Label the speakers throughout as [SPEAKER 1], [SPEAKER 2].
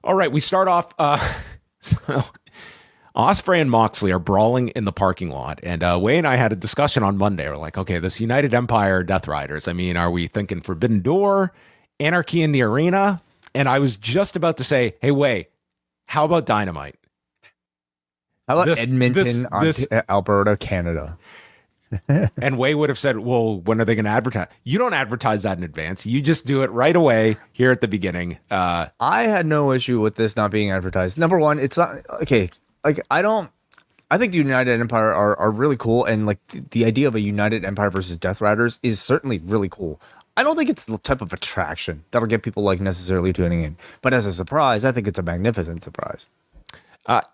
[SPEAKER 1] All right, we start off. So Ospreay and Moxley are brawling in the parking lot, and Wei and I had a discussion on Monday. We're like, okay, this United Empire Death Riders. I mean, are we thinking Forbidden Door, Anarchy in the Arena? And I was just about to say, hey, Wei, how about Dynamite?
[SPEAKER 2] How about Edmonton, Alberta, Canada?
[SPEAKER 1] And Wei would have said, well, when are they going to advertise? You don't advertise that in advance. You just do it right away here at the beginning.
[SPEAKER 2] I had no issue with this not being advertised. Number one, it's not okay. Like, I think the United Empire are really cool. And like the idea of a United Empire versus Death Riders is certainly really cool. I don't think it's the type of attraction that'll get people like necessarily tuning in. But as a surprise, I think it's a magnificent surprise.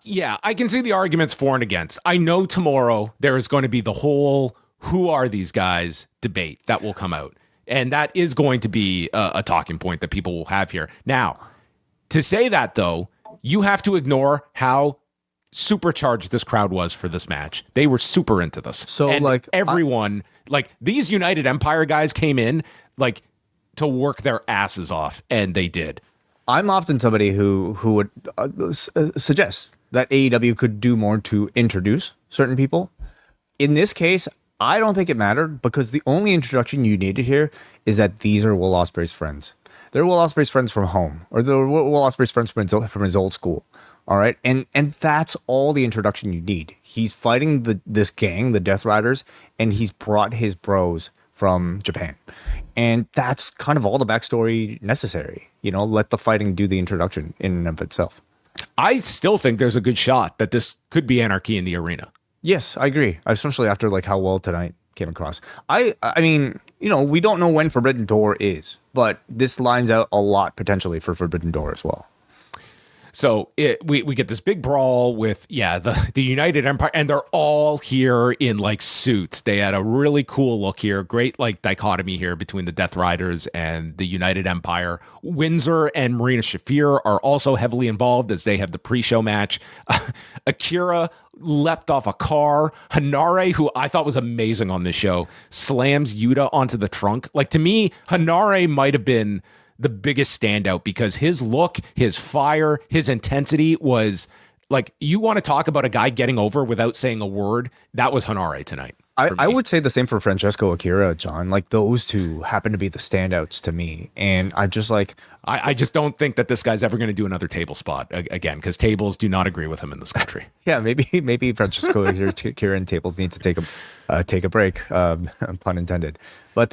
[SPEAKER 1] Yeah, I can see the arguments for and against. I know tomorrow there is going to be the whole who are these guys debate that will come out. And that is going to be a talking point that people will have here. Now, to say that, though, you have to ignore how supercharged this crowd was for this match. They were super into this.
[SPEAKER 2] So,
[SPEAKER 1] and
[SPEAKER 2] like,
[SPEAKER 1] everyone, like these United Empire guys came in like to work their asses off, and they did.
[SPEAKER 2] I'm often somebody who would suggest that AEW could do more to introduce certain people. In this case, I don't think it mattered because the only introduction you needed here is that these are Will Ospreay's friends. They're Will Ospreay's friends from home, or they're Will Ospreay's friends from his old school. All right, and that's all the introduction you need. He's fighting this gang, the Death Riders, and he's brought his bros from Japan. And that's kind of all the backstory necessary. You know, let the fighting do the introduction in and of itself.
[SPEAKER 1] I still think there's a good shot that this could be Anarchy in the Arena.
[SPEAKER 2] Yes, I agree. Especially after like how well tonight came across. I mean, you know, we don't know when Forbidden Door is, but this lines out a lot potentially for Forbidden Door as well.
[SPEAKER 1] So we get this big brawl with, the United Empire, and they're all here in like suits. They had a really cool look here. Great like dichotomy here between the Death Riders and the United Empire. Windsor and Marina Shafir are also heavily involved as they have the pre-show match. Akira leapt off a car. Hanare, who I thought was amazing on this show, slams Yuta onto the trunk. Like, to me, Hanare might have been the biggest standout because his look, his fire, his intensity was like, you want to talk about a guy getting over without saying a word. That was Hanare tonight.
[SPEAKER 2] I would say the same for Francesco Akira, John. Like, those two happen to be the standouts to me. And I just like...
[SPEAKER 1] I just don't think that this guy's ever going to do another table spot again, because tables do not agree with him in this country.
[SPEAKER 2] Yeah, maybe Francesco Akira and tables need to take a break, pun intended. But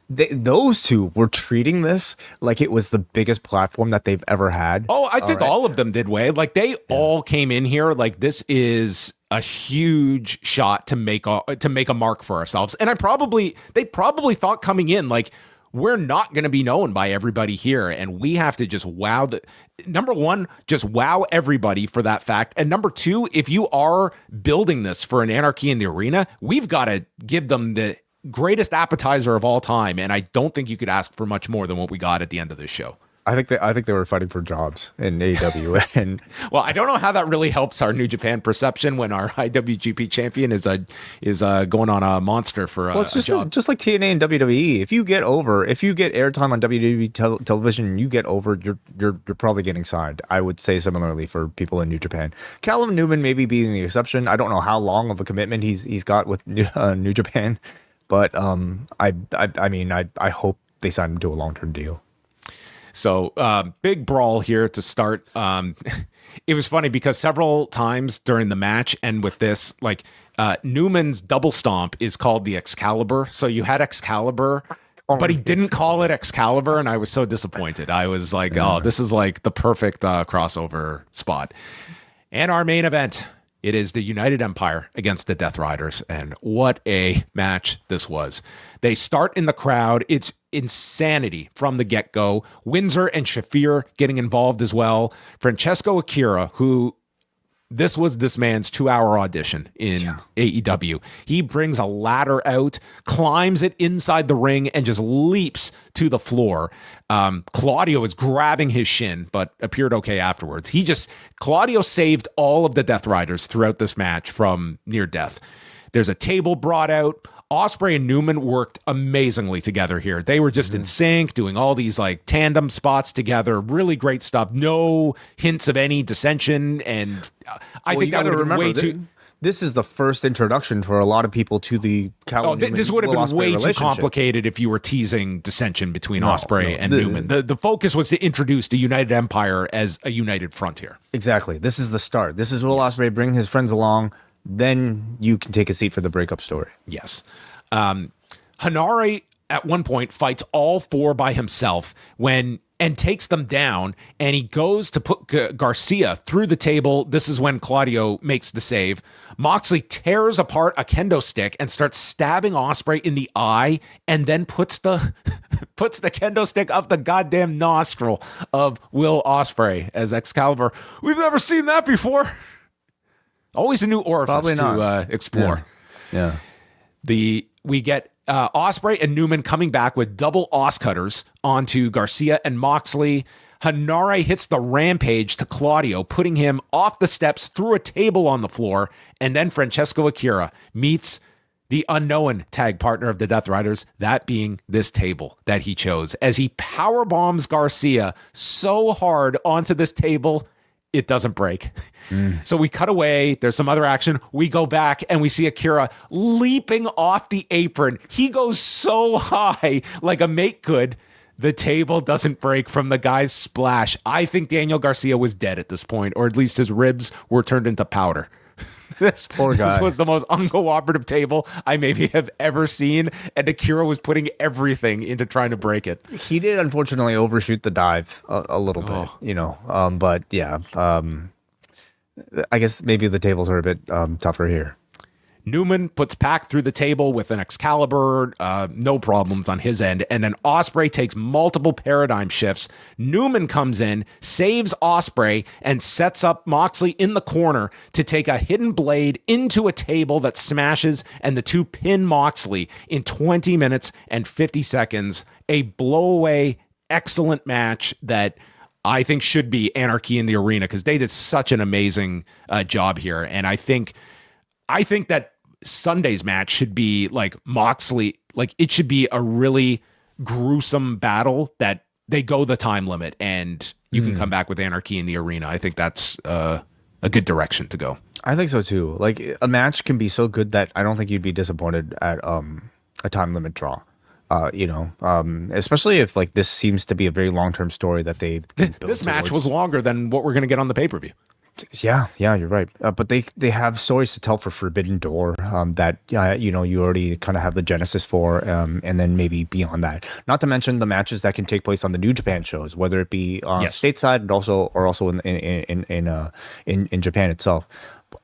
[SPEAKER 2] those two were treating this like it was the biggest platform that they've ever had.
[SPEAKER 1] Oh, I think all of them did, Wade. Like, they all came in here like, this is a huge shot to make a mark for ourselves. And they probably thought coming in, like, we're not going to be known by everybody here, and we have to just number one, just wow everybody for that fact. And number two, if you are building this for an Anarchy in the Arena, we've got to give them the greatest appetizer of all time. And I don't think you could ask for much more than what we got at the end of this show.
[SPEAKER 2] I think they were fighting for jobs in AEW, and
[SPEAKER 1] well, I don't know how that really helps our New Japan perception when our IWGP champion is going on a monster for
[SPEAKER 2] it's just like TNA and WWE. If you get airtime on WWE television, you get over, you're probably getting signed. I would say similarly for people in New Japan. Callum Newman maybe being the exception. I don't know how long of a commitment he's got with New Japan, but I hope they sign him to a long-term deal.
[SPEAKER 1] So big brawl here to start. It was funny because several times during the match and with this, like Newman's double stomp is called the Excalibur. So you had Excalibur, but he didn't call it Excalibur. And I was so disappointed. I was like, oh, this is like the perfect crossover spot. And our main event, it is the United Empire against the Death Riders. And what a match this was. They start in the crowd. It's insanity from the get-go. Windsor and Shafir getting involved as well. Francesco Akira, who this was this man's 2-hour audition in AEW. He brings a ladder out, climbs it inside the ring, and just leaps to the floor. Claudio is grabbing his shin, but appeared okay afterwards. Claudio saved all of the Death Riders throughout this match from near death. There's a table brought out. Ospreay and Newman worked amazingly together here. They were just in sync, doing all these like tandem spots together. Really great stuff. No hints of any dissension, and I think that would have been way too.
[SPEAKER 2] This is the first introduction for a lot of people to the Calvin.
[SPEAKER 1] This would have been way too complicated if you were teasing dissension between Ospreay and Newman. The focus was to introduce the United Empire as a united front here.
[SPEAKER 2] Exactly. This is the start. This is Will Ospreay bring his friends along. Then you can take a seat for the breakup story.
[SPEAKER 1] Yes. Henare at one point fights all four by himself and takes them down, and he goes to put Garcia through the table. This is when Claudio makes the save. Moxley tears apart a kendo stick and starts stabbing Ospreay in the eye, and then puts the kendo stick up the goddamn nostril of Will Ospreay as Excalibur. We've never seen that before. Always a new orifice to explore.
[SPEAKER 2] Yeah.
[SPEAKER 1] We get Ospreay and Newman coming back with double os cutters onto Garcia and Moxley. Henare hits the rampage to Claudio, putting him off the steps through a table on the floor. And then Francesco Akira meets the unknown tag partner of the Death Riders, that being this table that he chose, as he power bombs Garcia so hard onto this table it doesn't break. So we cut away. There's some other action. We go back and we see Akira leaping off the apron. He goes so high, like a make good. The table doesn't break from the guy's splash. I think Daniel Garcia was dead at this point, or at least his ribs were turned into powder. This was the most uncooperative table I maybe have ever seen, and Akira was putting everything into trying to break it.
[SPEAKER 2] He did unfortunately overshoot the dive a little bit, but yeah, I guess maybe the tables are a bit tougher here.
[SPEAKER 1] Newman puts Pac through the table with an Excalibur, no problems on his end. And then Ospreay takes multiple paradigm shifts. Newman comes in, saves Ospreay, and sets up Moxley in the corner to take a hidden blade into a table that smashes, and the two pin Moxley in 20 minutes and 50 seconds. A blowaway, excellent match that I think should be Anarchy in the Arena, because they did such an amazing job here. And I think that Sunday's match should be like Moxley, like it should be a really gruesome battle that they go the time limit and you can come back with Anarchy in the Arena. I think that's a good direction to go.
[SPEAKER 2] I think so too. Like a match can be so good that I don't think you'd be disappointed at a time limit draw. Especially if like this seems to be a very long-term story that they
[SPEAKER 1] this match was longer than what we're going to get on the pay-per-view.
[SPEAKER 2] Yeah, you're right. But they have stories to tell for Forbidden Door that you already kind of have the genesis for, and then maybe beyond that. Not to mention the matches that can take place on the New Japan shows, whether it be stateside and also in Japan itself.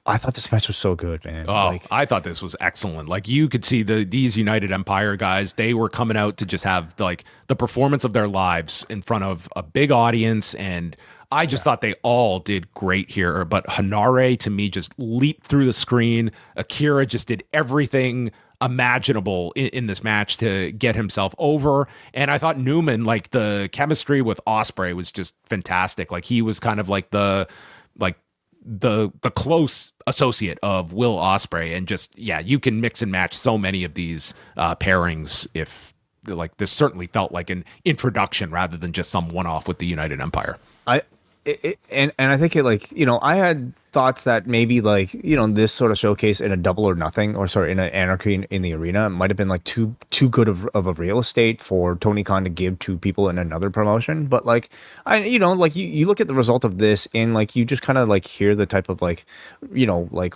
[SPEAKER 2] I thought this match was so good, man.
[SPEAKER 1] I thought this was excellent. Like you could see these United Empire guys, they were coming out to just have like the performance of their lives in front of a big audience, and I just thought they all did great here. But Henare, to me, just leaped through the screen. Akira just did everything imaginable in this match to get himself over. And I thought Newman, like the chemistry with Ospreay was just fantastic. Like he was kind of like the close associate of Will Ospreay. And just, you can mix and match so many of these pairings if like this certainly felt like an introduction rather than just some one-off with the United Empire.
[SPEAKER 2] And I think it I had thoughts that maybe this sort of showcase in a Double or Nothing in an Anarchy in the Arena might have been like too good of a real estate for Tony Khan to give to people in another promotion. But you look at the result of this and you just kind of hear the type of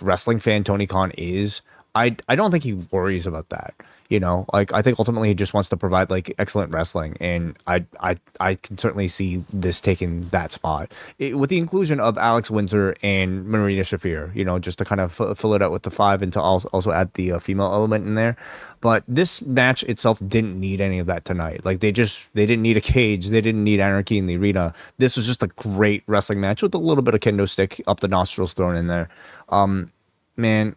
[SPEAKER 2] wrestling fan Tony Khan is. I don't think he worries about that. I think ultimately he just wants to provide excellent wrestling, and I can certainly see this taking that spot with the inclusion of Alex Windsor and Marina Shafir. Just to kind of fill it out with the 5 and to also add the female element in there. But this match itself didn't need any of that tonight. They didn't need a cage, they didn't need Anarchy in the Arena. This was just a great wrestling match with a little bit of kendo stick up the nostrils thrown in there. Man,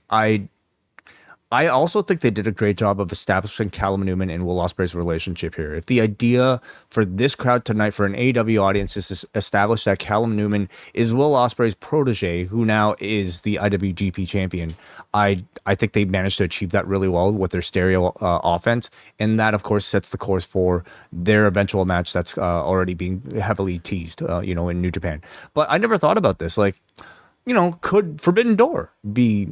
[SPEAKER 2] I also think they did a great job of establishing Callum Newman and Will Ospreay's relationship here. If the idea for this crowd tonight, for an AEW audience, is to establish that Callum Newman is Will Ospreay's protege, who now is the IWGP champion, I think they managed to achieve that really well with their stereo offense, and that, of course, sets the course for their eventual match that's already being heavily teased, in New Japan. But I never thought about this. Like, could Forbidden Door be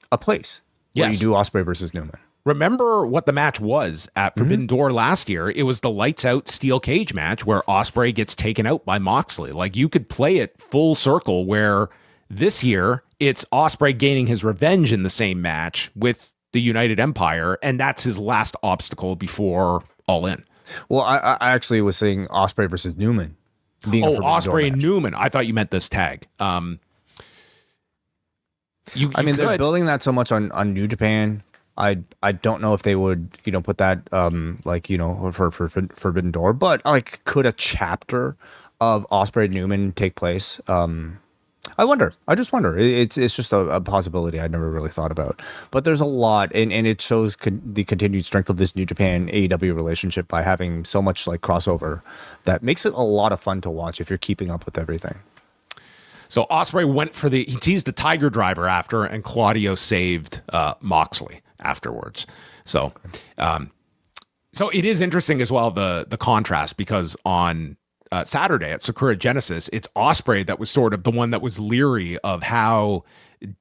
[SPEAKER 2] a place? Where you do Ospreay versus Newman.
[SPEAKER 1] Remember what the match was at Forbidden Door last year? It was the lights out steel cage match where Ospreay gets taken out by Moxley. Like, you could play it full circle, where this year it's Ospreay gaining his revenge in the same match with the United Empire, and that's his last obstacle before All In.
[SPEAKER 2] Well, I actually was saying Ospreay versus Newman.
[SPEAKER 1] Ospreay and Newman. I thought you meant this tag.
[SPEAKER 2] They're building that so much on New Japan. I don't know if they would, put that for Forbidden Door, but like, could a chapter of Ospreay Newman take place? I wonder. I just wonder. It's just a possibility I never really thought about. But there's a lot, and it shows the continued strength of this New Japan AEW relationship by having so much like crossover that makes it a lot of fun to watch if you're keeping up with everything.
[SPEAKER 1] So Ospreay went for he teased the Tiger Driver after, and Claudio saved Moxley afterwards. So, so it is interesting as well, the contrast, because on Saturday at Sakura Genesis, it's Ospreay that was sort of the one that was leery of how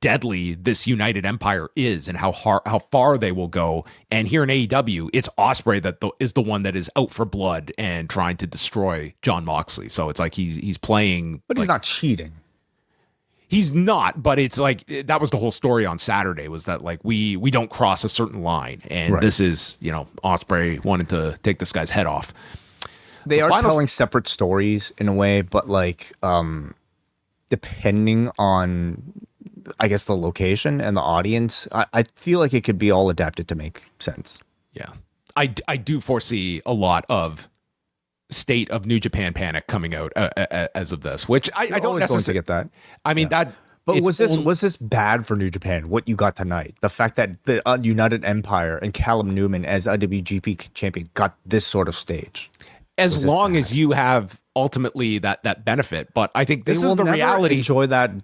[SPEAKER 1] deadly this United Empire is and how far they will go. And here in AEW, it's Ospreay that is the one that is out for blood and trying to destroy Jon Moxley. So it's like he's playing,
[SPEAKER 2] but he's not cheating.
[SPEAKER 1] He's not, but it's like, that was the whole story on Saturday, was that like we don't cross a certain line, and This is, Ospreay wanted to take this guy's head off.
[SPEAKER 2] They are telling separate stories in a way, but like depending on, I guess, the location and the audience, I feel like it could be all adapted to make sense.
[SPEAKER 1] Yeah, I do foresee a lot of State of New Japan Panic coming out as of this, which I don't necessarily
[SPEAKER 2] get that.
[SPEAKER 1] I mean, that.
[SPEAKER 2] But was this bad for New Japan? What you got tonight, the fact that the United Empire and Callum Newman as IWGP champion got this sort of stage.
[SPEAKER 1] As long as you have ultimately that benefit, but I think this is the reality.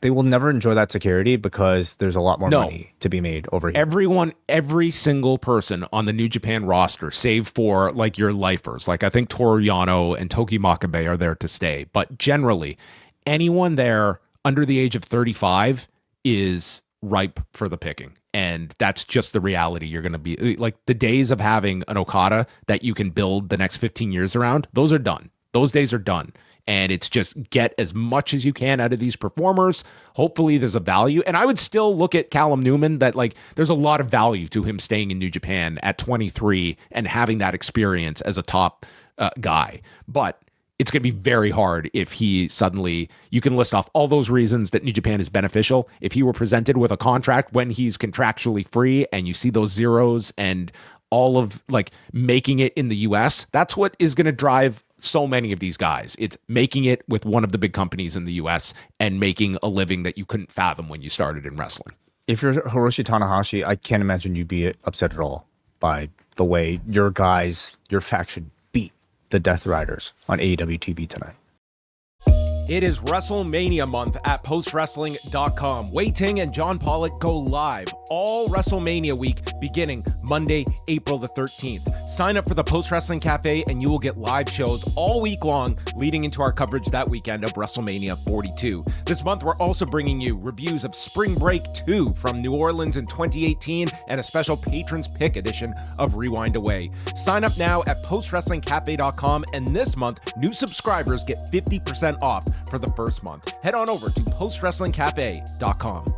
[SPEAKER 2] They will never enjoy that security, because there's a lot more money to be made over here.
[SPEAKER 1] Every single person on the New Japan roster, save for like your lifers, like I think Toru Yano and Toki Makabe are there to stay, but generally anyone there under the age of 35 is ripe for the picking. And that's just the reality. You're going to be like, the days of having an Okada that you can build the next 15 years around, those are done. Those days are done. And it's just get as much as you can out of these performers. Hopefully there's a value. And I would still look at Callum Newman, that like there's a lot of value to him staying in New Japan at 23 and having that experience as a top guy. But it's going to be very hard if he suddenly, you can list off all those reasons that New Japan is beneficial. If he were presented with a contract when he's contractually free, and you see those zeros and all of like making it in the US, that's what is going to drive so many of these guys. It's making it with one of the big companies in the US and making a living that you couldn't fathom when you started in wrestling.
[SPEAKER 2] If you're Hiroshi Tanahashi, I can't imagine you'd be upset at all by the way your faction beat the Death Riders on AEW TV tonight.
[SPEAKER 1] It is WrestleMania month at postwrestling.com. Wei Ting and John Pollock go live all WrestleMania week beginning Monday, April the 13th. Sign up for the Post Wrestling Cafe and you will get live shows all week long leading into our coverage that weekend of WrestleMania 42. This month, we're also bringing you reviews of Spring Break 2 from New Orleans in 2018 and a special Patrons Pick edition of Rewind Away. Sign up now at postwrestlingcafe.com, and this month, new subscribers get 50% off for the first month. Head on over to postwrestlingcafe.com.